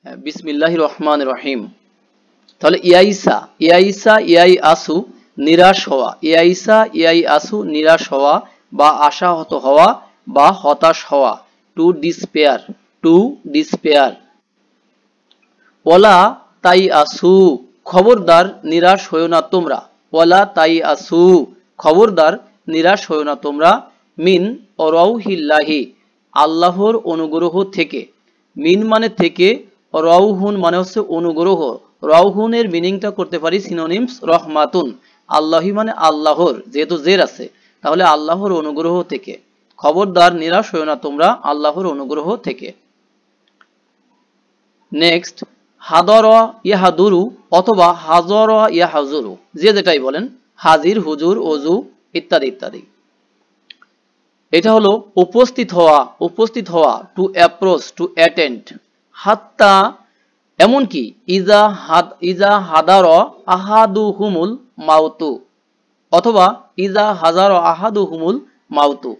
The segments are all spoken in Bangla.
বিসমিল্লাহির রহমানির রহিম। তাহলে ইয়াইসা ইয়াইসা ইয়াই আসু নিরাশ হওয়া, ইয়াইসা ইয়াই আসু নিরাশ হওয়া বা আশাহত হওয়া বা হতাশ হওয়া, টু ডিসপেয়ার, টু ডিসপেয়ার। ওয়ালা তাই আসু খবরদার নিরাশ হইও না তোমরা, ওয়ালা তাই আসু খবরদার নিরাশ হইও না তোমরা, মিন অরাউহিল্লাহি আল্লাহর অনুগ্রহ থেকে। মিন মানে থেকে, রাউহুন মানে হচ্ছে অনুগ্রহ। রাউহুনের মিনিংটা করতে পারি সিনোনিমস রহমাতুন, আল্লাহি মানে আল্লাহর, যেহেতু জের আছে তাহলে আল্লাহর অনুগ্রহ থেকে। খবরদার নিরাশ হইও না তোমরা আল্লাহর অনুগ্রহ থেকে। নেক্সট, হাদর ইয়াহাদুরু অথবা হাজর ইয়াহাজুরু, যে যেটাই বলেন, হাজির, হুজুর, অজু ইত্যাদি ইত্যাদি। এটা হলো উপস্থিত হওয়া, উপস্থিত হওয়া, টু অ্যাপ্রোচ, টু অ্যাটেন্ড। হাত্তা এমনকি, ইজা হাদার আহাদুহুমুল মাউতু অথবা ইজা হাজার আহাদুহুমুল মাউতু,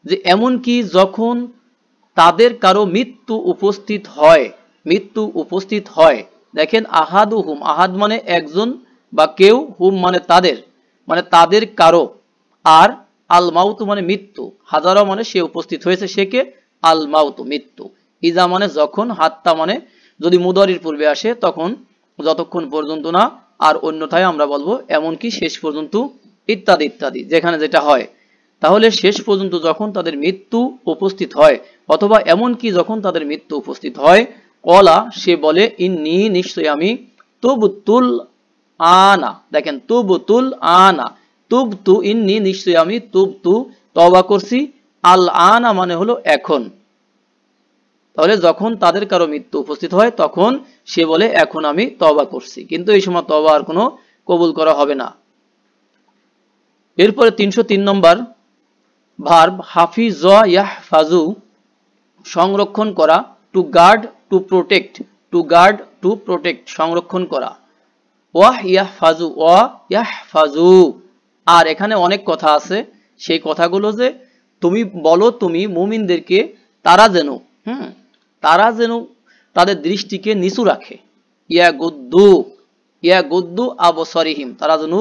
যে এমনকি যখন তাদের কারো মৃত্যু উপস্থিত হয়, মৃত্যু উপস্থিত হয়। দেখেন আহাদুহুম, আহাদ মানে একজন বা কেউ, হুম মানে তাদের কারো, আর আল মাউতু মানে মৃত্যু, হাজারা মানে সে উপস্থিত হয়েছে, সে কে, আল মাউতু মৃত্যু। ইজা মানে যখন, হাত্তা মানে যদি মুদারির পূর্বে আসে তখন যতক্ষণ পর্যন্ত না, আর অন্যথায় আমরা বলবো এমনকি শেষ পর্যন্ত ইত্যাদি ইত্যাদি, যেখানে যেটা হয়। তাহলে শেষ পর্যন্ত যখন তাদের মৃত্যু উপস্থিত হয় অথবা এমনকি যখন তাদের মৃত্যু উপস্থিত হয়, কলা সে বলে, ইন্নী নিশ্চয় আমি, তুবতুল আনা, দেখেন তুবতুল আনা, তুবতু ইন্নী নিশ্চয় আমি, তুবতু তওবা করছি, আল আনা মানে হলো এখন। তাহলে যখন তাদের কারো মৃত্যু উপস্থিত হয় তখন সে বলে এখন আমি তওবা করছি, কিন্তু এই সময় তওবা আর কোনো কবুল করা হবে না। এরপরে 303 নম্বর ভার্ব, হাফিজ ইয়াহফাজু সংরক্ষণ করা, to guard, to protect, to guard, to protect সংরক্ষণ করা। ওয়াহ ইয়াহফাজু, ওয়া ইয়াহফাজু। আর এখানে অনেক কথা আছে, সেই কথাগুলো যে তুমি বলো, তুমি মুমিনদেরকে তারা যেন তারা যেন তাদের দৃষ্টিকে নিচু রাখে। ইয়া গুদ্দু আবসারিহিম, তারা যেন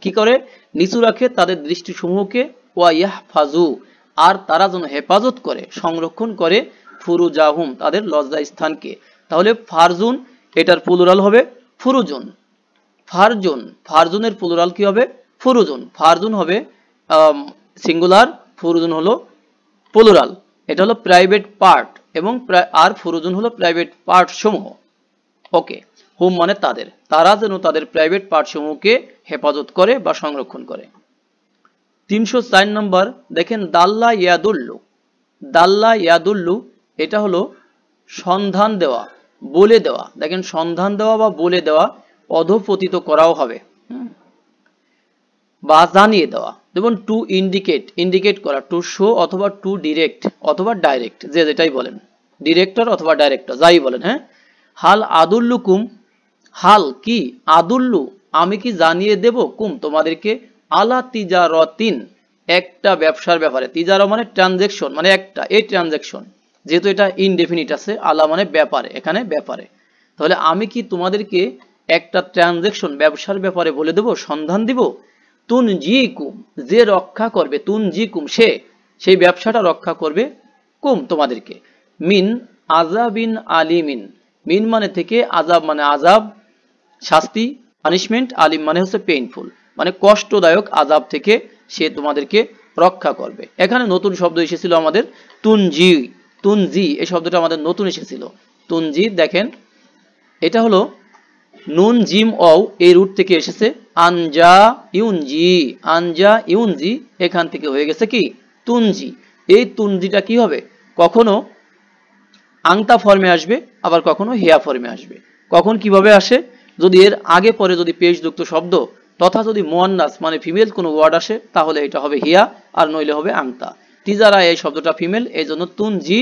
কি করে, নিচু রাখে তাদের দৃষ্টিসমূহকে। ওয়া ইয়াহফাজু, আর তারা যেন হেফাজত করে, সংরক্ষণ করে, ফুরুজাহুম তাদের লজ্জা স্থানকে। তাহলে ফারজুন এটার প্লুরাল হবে ফুরুজুন, ফারজুন, ফারজুনের প্লুরাল কি হবে, ফুরুজুন। ফারজুন হবে সিঙ্গুলার, ফুরুজুন হলো প্লুরাল। এটা হলো প্রাইভেট পার্ট এবং আর ফুরুজুন হলো প্রাইভেট পার্ট সমূহ। ওকে, হুম মানে তাদের, তারা যেন তাদের প্রাইভেট পার্ট সমূহকে হেফাজত করে বা সংরক্ষণ করে। 304 নম্বর দেখেন, দাল্লা ইয়াদুল্লু, দাল্লা ইয়াদুল্লু এটা হলো সন্ধান দেওয়া, বলে দেওয়া। দেখেন সন্ধান দেওয়া বা বলে দেওয়া, অধঃপতিত করাও হবে বা জানিয়ে দেওয়া। যেমন টু ইন্ডিকেট, ইন্ডিকেট করা, টু শো অথবা টু ডিরেক্ট অথবা ডাইরেক্ট, যে যেটাই বলেন, ডিরেক্টর অথবা ডাইরেক্টর যাই বলেন। হ্যাঁ, হাল আদুল্লুকুম, হাল কি, আদুল্লু আমি কি জানিয়ে দেব, কুম তোমাদেরকে, আলা তিজারতিন একটা ব্যবসার ব্যাপারে। তিজারা মানে ট্রানজেকশন, মানে একটা, এই ট্রানজেকশন, যেহেতু এটা ইনডেফিনিট আছে, আলা মানে ব্যাপারে, এখানে ব্যাপারে। তাহলে আমি কি তোমাদেরকে একটা ট্রানজেকশন, ব্যবসার ব্যাপারে বলে দেব, সন্ধান দিব। তুনজিকুম যে রক্ষা করবে, তুনজিকুম সে, সেই ব্যবসাটা রক্ষা করবে, কুম তোমাদেরকে, মিন আযাবিন আলিমিন, মিন মানে থেকে, আযাব মানে আযাব শাস্তি, পানিশমেন্ট, আলিম মানে হচ্ছে পেইনফুল, মানে কষ্টদায়ক আযাব থেকে সে তোমাদেরকে রক্ষা করবে। এখানে নতুন শব্দ এসেছিল আমাদের তুনজি, তুনজি এই শব্দটা আমাদের নতুন এসেছিল, তুনজি। দেখেন এটা হলো নুন জিম অও, এই রুট থেকে এসেছে আনজা ইউনজি, আনজা ইউনজি এখান থেকে হয়ে গেছে কি তুনজি। এই তুনজিটা কি হবে, কখনো আংতা ফর্মে আসবে, আবার কখনো হেয়া ফর্মে আসবে। কখন কিভাবে আসে, যদি এর আগে পরে যদি পেশযুক্ত শব্দ তথা যদি মুয়ান্নাস মানে ফিমেল কোনো ওয়ার্ড আসে তাহলে এটা হবে হিয়া, আর নইলে হবে আংতা। তিজারা এই শব্দটা ফিমেল, এই জন্য তুনজি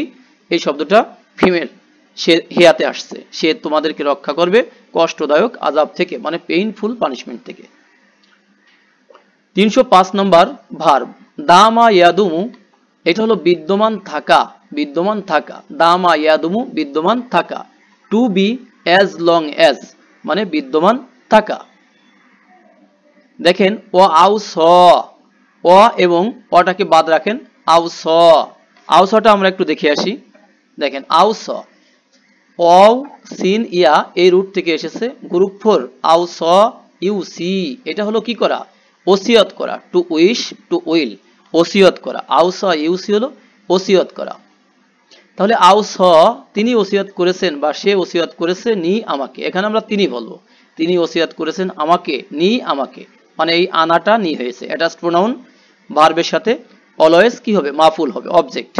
এই শব্দটা ফিমেল, সে হিয়াতে আসছে, সে তোমাদেরকে রক্ষা করবে কষ্টদায়ক আযাব থেকে, মানে পেইনফুল পানিশমেন্ট থেকে। 305 নম্বর ভার্ব, দামা ইয়াদুমু এটা হলো বিদ্যমান থাকা, বিদ্যমান থাকা, দামা ইয়াদুমু বিদ্যমান থাকা। To be as long as মানে বিদ্যমান থাকা। দেখেন ও আউ স, অ এবং অটাকে বাদ রাখেন, আউ স, আউ সটা আমরা একটু দেখে আসি। দেখেন আউ স, অ সিন ইয়া এই রুট থেকে এসেছে, গ্রুপ 4 আউ স ইউ সি, এটা হলো কি করা, ওসিয়ত করা, টু উইশ টু উইল, ওসিয়ত করা, আউ স ইউ সি হলো ওসিয়ত করা। তাহলে আউ স তিনি ওসিয়ত করেছেন বা সে ওসিয়ত করেছে নি আমাকে, এখানে আমরা তিনি বলবো, তিনি ওসিয়ত করেছেন আমাকে, নি আমাকে, মানে এই আনাটা নি হয়েছে, এটা প্রোনাউন ভার্বের সাথে অলওয়েজ কি হবে, মাফুল হবে, অবজেক্ট।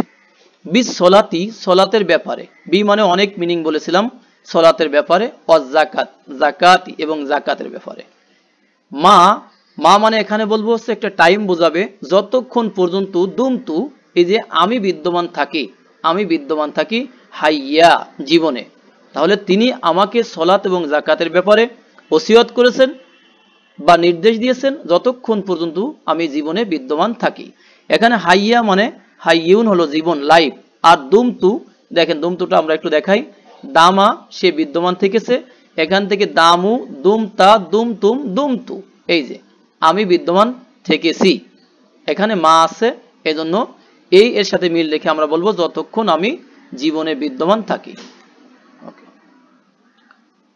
বিস সলাতি সলাতের ব্যাপারে, বি মানে অনেক মিনিং বলেছিলাম সলাতের ব্যাপারে, অজাকাত জাকাতি এবং জাকাতের ব্যাপারে। মা, মা মানে এখানে বলবো হচ্ছে একটা টাইম বোঝাবে, যতক্ষণ পর্যন্ত দুমতু এই যে আমি বিদ্যমান থাকি, আমি বিদ্যমান থাকি, হাইয়া জীবনে। তাহলে তিনি আমাকে সলাত এবং জাকাতের ব্যাপারে ওসিয়ত করেছেন বা নির্দেশ দিয়েছেন যতক্ষণ পর্যন্ত আমি জীবনে বিদ্যমান থাকি। এখানে হাইয়া মানে হাইয়ুন হলো জীবন, লাইফ, আর দুমতু, দেখেন দুমতুটা আমরা একটু দেখাই, দামা সে বিদ্যমান থেকেছে, এখান থেকে দামু দুমতা দুমতুম দুমতু, এই যে আমি বিদ্যমান থেকেছি, এখানে মা আছে, এজন্য এই এর সাথে মিল রেখে আমরা বলবো যতক্ষণ আমি জীবনে বিদ্যমান থাকি।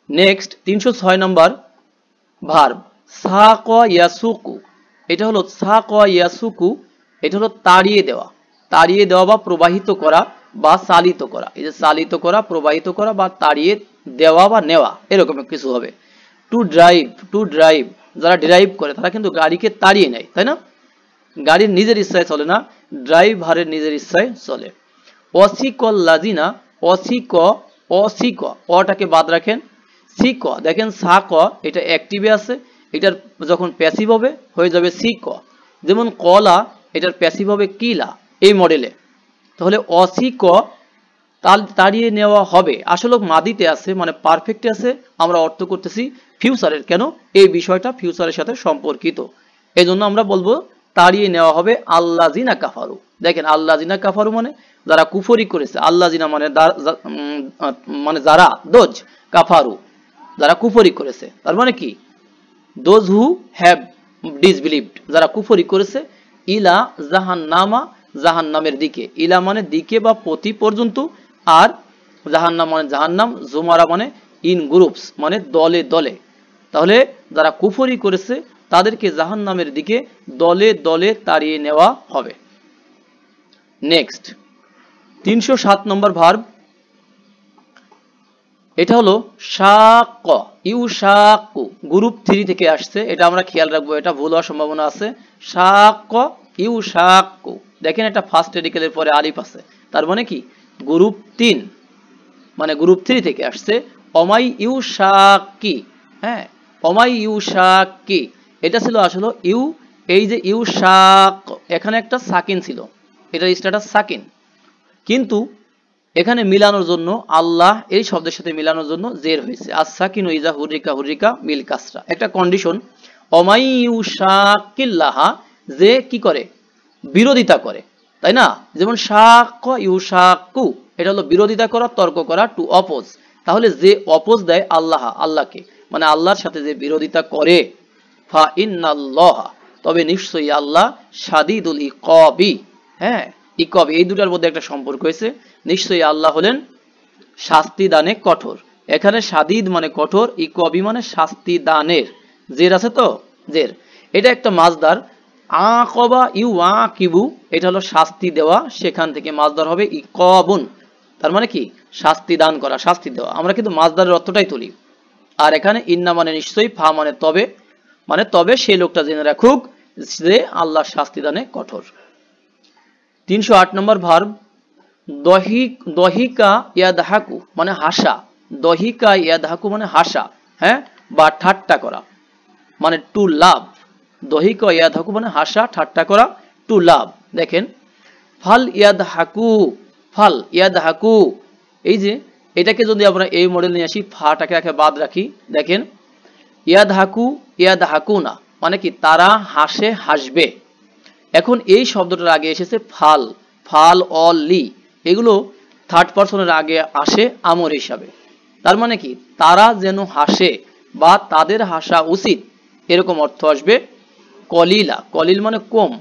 নেক্সট 306 নম্বর ভার্ব সাকা ইয়াসুকু, এটা হলো সাকা ইয়াসুকু, এটা হলো তাড়িয়ে দেওয়া, তাড়িয়ে দেওয়া বা প্রবাহিত করা বা চালিত করা, এই যে চালিত করা, প্রবাহিত করা বা তাড়িয়ে দেওয়া বা নেওয়া এরকম কিছু হবে। টু ড্রাইভ, টু ড্রাইভ যারা ড্রাইভ করে তারা কিন্তু গাড়িকে তাড়িয়ে নেয়, তাই না, গাড়ির নিজের ইচ্ছায় চলে না, ড্রাইভারের নিজের ইচ্ছায় চলে। অসিকল লাজিনা, অসিক, অসিক অটাকে বাদ রাখেন, সিক, দেখেন সাক এটা অ্যাক্টিভে আছে, এটার যখন প্যাসিভ হবে হয়ে যাবে সিক, যেমন কলা এটার প্যাসিভ হবে কিলা, এই মডেলে। তাহলে অসিক তাড়িয়ে নেওয়া হবে, আসলে মাদিতে আছে মানে পারফেক্টে আছে, আমরা অর্থ করতেছি ফিউচারের, কেন এই বিষয়টা ফিউচারের সাথে সম্পর্কিত, এই জন্য আমরা বলবো তাড়িয়ে নেওয়া হবে আল্লাজিনা কাফারু। দেখেন আল্লাজিনা কাফারু মানে যারা কুফরি করেছে, আল্লাজিনা মানে মানে যারা, দোজ, কাফারু যারা কুফরি করেছে, তার মানে কি দোজ হু হ্যাভ ডিসবিলিভড, যারা কুফরি করেছে, ইলা জাহান্নামা জাহান্নামের দিকে, ইলা মানে দিকে বা প্রতি পর্যন্ত, আর জাহান্নাম মানে জাহান্নাম, জুমারা মানে ইন গ্রুপস মানে দলে দলে, তাহলে যারা কুফরি করেছে তাদেরকে জাহান্নামের দিকে দলে দলে তাড়িয়ে নেওয়া হবে। নেক্সট 307 নম্বর ভার্ব, এটা হলো শাক, ইউশাকু, গ্রুপ 3 থেকে আসছে, এটা আমরা খেয়াল রাখবো, এটা ভুল হওয়ার সম্ভাবনা আছে। শাক ইউশাকু, দেখেন এটা ফার্স্ট রেডিকেলের পরে আলিফ আছে, তার মানে কি গ্রুপ 3, মানে গ্রুপ 3 থেকে আসছে। অমাই ইউশাকি, হ্যাঁ অমাই ইউশাকি, এটা ছিল আসলে ইউ, এই যে ইউশাক এখানে একটা সাকিন ছিল, এটার স্ট্যাটাস সাকিন, কিন্তু এখানে মিলানোর জন্য আল্লাহ এই শব্দের সাথে মিলানোর জন্য জের হয়েছে, আস-সাকিনু ইজা হুরিকা হুরিকা মিল কাসরা, একটা কন্ডিশন। অমাই ইউশাকিল্লাহা, যে কি করে, বিরোধিতা করে, তাই না, যেমন শাক ইউশাকু, এটা হলো বিরোধিতা করা, তর্ক করা, টু অপোজ, তাহলে যে অপোজ দেয় আল্লাহ, আল্লাহকে, মানে আল্লাহর সাথে যে বিরোধিতা করে, ফা ইন্নাল্লাহা, তবে নিশ্চয়ই আল্লাহ, শাদীদুল ইকাবি, হ্যাঁ ইকব, এই দুটার মধ্যে একটা সম্পর্ক হয়েছে, নিশ্চয়ই আল্লাহ হলেন শাস্তি দানে কঠোর, এখানে শাদীদ মানে কঠোর, ইকবি মানে শাস্তি দানের, জের আছে তো, জের, এটা একটা মাজদার, আকবা ইউ আকিবু, এটা হলো শাস্তি দেওয়া, সেখান থেকে মাজদার হবে ইকবুন, তার মানে কি শাস্তি দান করা, শাস্তি দেওয়া, আমরা কিন্তু মাজদারের অর্থটাই তুলি। আর এখানে ইন্না মানে নিশ্চয়ই, ফা মানে তবে সেই লোকটা জেনে রাখুক যে আল্লাহ শাস্তি দানে কঠোর। 308 নম্বর ভার্ব দহিকা ইয়াদহাকু মানে হাসা, দহিকা ইয়াদহাকু মানে হাসা, হ্যাঁ বা ঠাট্টা করা, মানে টু লাভ, দহিকা ইয়াদহাকু মানে হাসা ঠাট্টা করা, টু লাভ। দেখেন ফাল ইয়াদহাকু, ফাল ইয়াদহাকু, এই যে এটাকে যদি আমরা এই মডেল নিয়ে আসি, ফাটাকে একে বাদ রাখি, দেখেন ইয়াদহাকু ইয়াদহাকুনা মানে কি তারা হাসে হাসবে। এখন এই শব্দটার আগে এসেছে ফাল, ফাল অল লি, এগুলো থার্ড পারসনের আগে আসে আমর হিসাবে, তার মানে কি তারা যেন হাসে বা তাদের হাসা উচিত, এরকম অর্থ আসবে। কলিলা, কলিল মানে কম,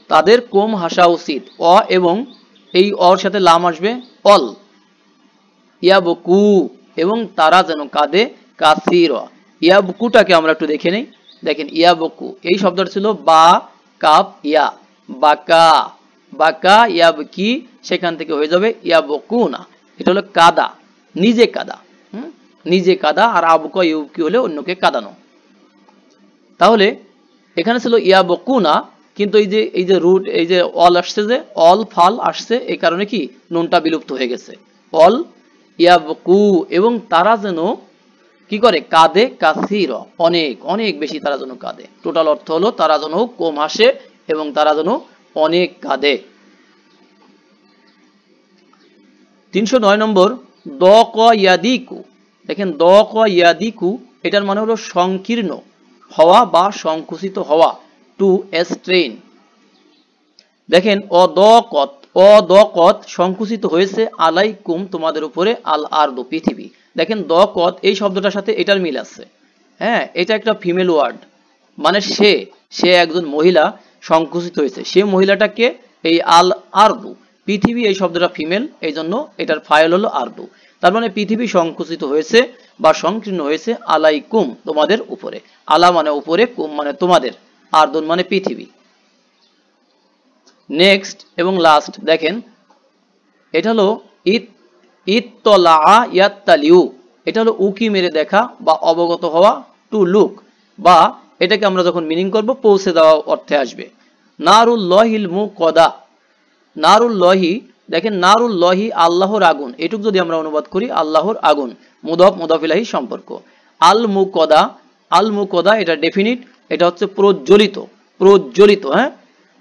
তাদের কম হাসা উচিত। এবং এই অর সাথে লাম আসবে অল। ইয়াবকু, এবং তারা যেন কাঁদে। কাসিরা, ইয়াবকুটাকে আমরা একটু দেখে নেই। দেখেন ইয়াবকু এই শব্দটা ছিল বা কাপ ইয়া, বাকা, বাকা ইয়াবকি, সেখান থেকে হয়ে যাবে ইয়াবকুনা। এটা হলো কাদা, নিজে কাদা, নিজে কাদা। আর আবকা ইউবকি হলে অন্যকে কাঁদানো। তাহলে এখানে ছিল ইয়াবকুনা, কিন্তু এই যে রুট, এই যে অল আসছে, যে অল ফাল আসছে, এই কারণে কি নুনটা বিলুপ্ত হয়ে গেছে। অল ইয়াবকু, এবং তারা যেন কি করে কাঁদে। কাসির, অনেক অনেক বেশি তারা যেন কাঁদে। টোটাল অর্থ হলো তারা যেন কম হাসে এবং তারা যেন অনেক কাঁদে। 309 নম্বর দ ক ইয়াদিকু। দেখেন দ ক ইয়াদিকু, এটার মানে হলো সংকীর্ণ হওয়া বা সংকুচিত হওয়া, টু স্ট্রেইন। দেখেন অদকত, অদকত সংকুচিত হয়েছে, আলাইকুম তোমাদের উপরে, আল আরদু পৃথিবী। দেখেন দকত এই শব্দটার সাথে এটার মিল আছে। হ্যাঁ, এটা একটা ফিমেল ওয়ার্ড, মানে সে একজন মহিলা সংকুচিত হয়েছে। সে মহিলাটাকে এই আল আরদু, পৃথিবী এই শব্দটা ফিমেল, এই জন্য এটার ফাইল হলো আরদু। তার মানে পৃথিবী সংকুচিত হয়েছে বা সংকীর্ণ হয়েছে, আলাইকুম তোমাদের উপরে। আলা মানে উপরে, কুম মানে তোমাদের, আরদুন মানে পৃথিবী। নেক্সট এবং লাস্ট দেখেন, এটা হলো ইত্তলা ইয়াত্তালিউ, এটা হলো উকি মেরে দেখা বা অবগত হওয়া, টু লুক, বা এটাকে আমরা যখন মিনিং করব পৌঁছে দেওয়া অর্থে আসবে। নারুল্লাহিল মুকদা, নারুল্লাহি, দেখেন নারুল্লাহি আল্লাহর আগুন, এটুক যদি আমরা অনুবাদ করি আল্লাহর আগুন, মুদফ মুদফ ইলাইহি সম্পর্ক। আল মুকদা, আল মুকদা এটা ডেফিনিট, এটা হচ্ছে প্রজ্বলিত, প্রজ্বলিত। হ্যাঁ,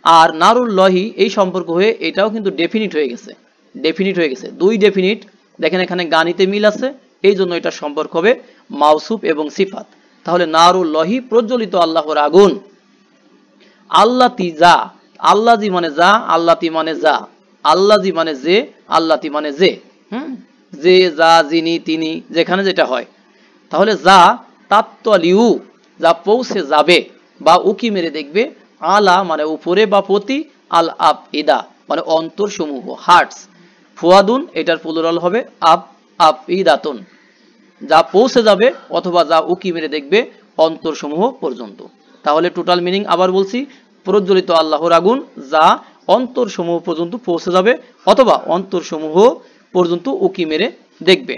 আর নারুল্লাহি এই সম্পর্ক হয়ে এটাও কিন্তু ডেফিনিট হয়ে গেছে, ডেফিনিট হয়ে গেছে, দুই ডেফিনিট। দেখেন এখানে গানিতে মিল আছে, এই জন্য এটা সম্পর্ক হবে মাউসুফ এবং সিফাত। তাহলে নারুল্লাহি প্রজ্বলিত আল্লাহর আগুন। আল্লাতি যা, আল্লাজি মানে যা, আল্লাতি মানে যা, আল্লাজি মানে যে, আল্লাতি মানে যে, যে যা যিনি তিনি, যেখানে যেটা হয়। তাহলে যা তাত্তলিউ, যা পৌঁছে যাবে বা উকি মেরে দেখবে, আলা মানে উপরে বা প্রতি, আল আপ ইদা মানে অন্তর সমূহ, হার্টস। ফুয়াদুন এটার প্লুরাল হবে আপ আপ ইদাতুন, যা পৌঁছে যাবে অথবা যা উকি মেরে দেখবে অন্তর সমূহ পর্যন্ত। তাহলে টোটাল মিনিং আবার বলছি, প্রজ্বলিত আল্লাহর আগুন যা অন্তর সমূহ পর্যন্ত পৌঁছে যাবে অথবা অন্তর সমূহ পর্যন্ত উকি মেরে দেখবে।